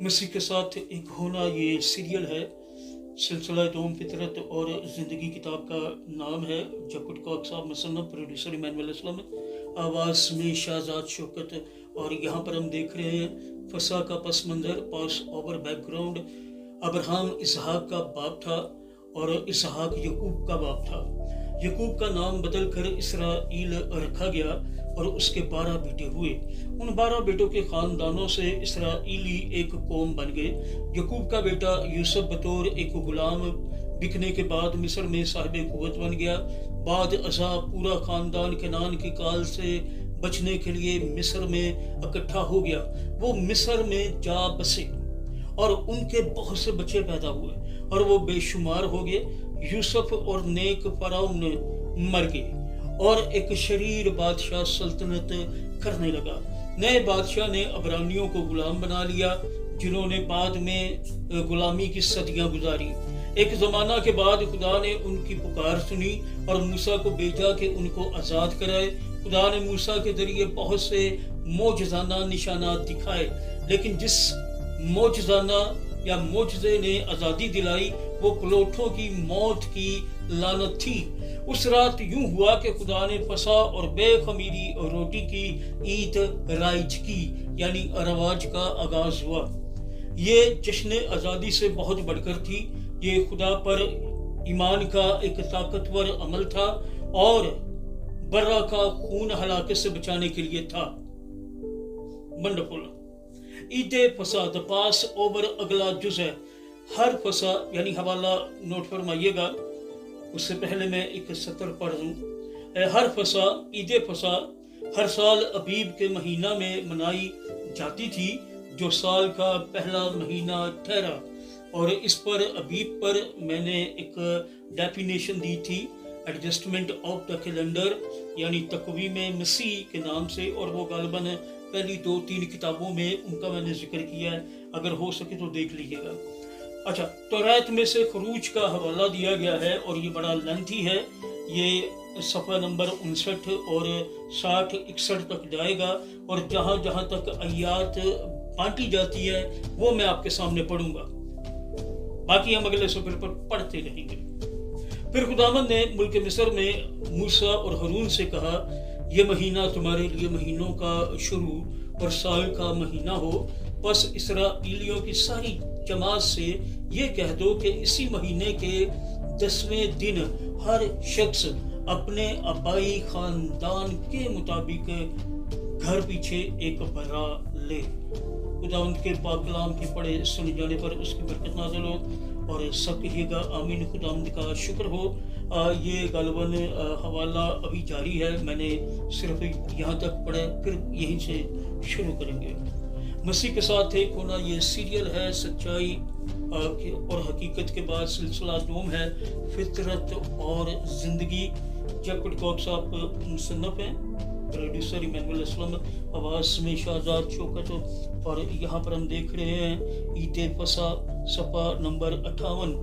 मसीह के साथ एक होना ये सीरियल है। सिलसिला दोम फितरत और ज़िंदगी किताब का नाम है। जकुट कॉक साहब मुसन्नफ, प्रोड्यूसर इमानुएल असलम, आवाज़ में शाहजाद शौकत। और यहाँ पर हम देख रहे हैं फसा का पस मंज़र, पास ओवर बैकग्राउंड। अब्राहम इसहाक का बाप था और इसहाक यकूब का बाप था। यकूब का नाम बदल कर इसराइल रखा गया और उसके 12 बेटे हुए। उन 12 बेटों के खानदानों से इसराइली एक कौम बन गए। यकूब का बेटा यूसुफ बतौर एक गुलाम बिकने के बाद मिस्र में साहिब कुव्वत बन गया। बाद अज़ा पूरा खानदान केनान के काल से बचने के लिए मिस्र में इकट्ठा हो गया। वो मिस्र में जा बसे और उनके बहुत से बच्चे पैदा हुए और वो बेशुमार हो गए। यूसुफ और नेक फराउन मर गए और एक शरीर बादशाह सल्तनत करने लगा। नए बादशाह ने अबरानियों को गुलाम बना लिया, जिन्होंने बाद में गुलामी की सदियां गुजारी। एक जमाना के बाद खुदा ने उनकी पुकार सुनी और मूसा को भेजा कि उनको आज़ाद कराए। खुदा ने मूसा के जरिए बहुत से मोजज़ाना निशानात दिखाए, लेकिन जिस मोजज़ाना या मोजज़े ने आज़ादी दिलाई वो प्लोठों की मौत की लानत थी। उस रात यूं हुआ कि खुदा ने फसा और बेखमीरी और रोटी की ईद राइज की, यानी रवाज का आगाज हुआ। ये जश्न आज़ादी से बहुत बढ़कर थी। ये खुदा पर ईमान का एक ताकतवर अमल था और बर्रा का खून हलाकत से बचाने के लिए था। वंडरफुल। ईद फसा द पास ओवर अगला जुज़ है। हर फसा यानी हवाला नोट फरमाइएगा, उससे पहले मैं एक सतर पढ़ दूं। हर फसा, ईद फसा हर साल अबीब के महीना में मनाई जाती थी, जो साल का पहला महीना ठहरा। और इस पर अबीब पर मैंने एक डेफिनेशन दी थी, एडजस्टमेंट ऑफ द कैलेंडर, यानी तकवीम मसीह के नाम से। और वो गालिबन पहली 2-3 किताबों में उनका मैंने जिक्र किया है, अगर हो सके तो देख लीजिएगा। अच्छा, तौरात में से खरूज का हवाला दिया गया है और ये बड़ा लेंथी है। ये सफ़ा नंबर 59 और 60-61 तक जाएगा और जहाँ जहाँ तक आयात बांटी जाती है वो मैं आपके सामने पढ़ूंगा, बाकी हम अगले सफ़र पर पढ़ते रहेंगे। फिर खुदावंद ने मुल्क मिस्र में मूसा और हारून से कहा, ये महीना तुम्हारे लिए महीनों का शुरू और साल का महीना हो। बस इसराइलियों की सारी जमात से ये कह दो कि इसी महीने के 10वें दिन हर शख्स अपने आबाई खानदान के मुताबिक घर पीछे एक बर्रा ले। खुदावंद के पाक कलाम के पढ़े सुन जाने पर उसकी बरकत नाज़िल हो और सब कहिएगा आमीन। खुदावंद का शुक्र हो। ये गालिबन हवाला अभी जारी है, मैंने सिर्फ यहाँ तक पढ़े, फिर यहीं से शुरू करेंगे। मसीह के साथ एक होना ये सीरियल है। सच्चाई और हकीकत के बाद सिलसिला दोम है, फितरत और ज़िंदगी। जकुट कॉक साहब मुसन्नफ हैं, प्रोड्यूसर इमानुएल असलम, आवाज़ में शाहजाद शौकत। और यहाँ पर हम देख रहे हैं ईद फसा सफ़ा नंबर 58।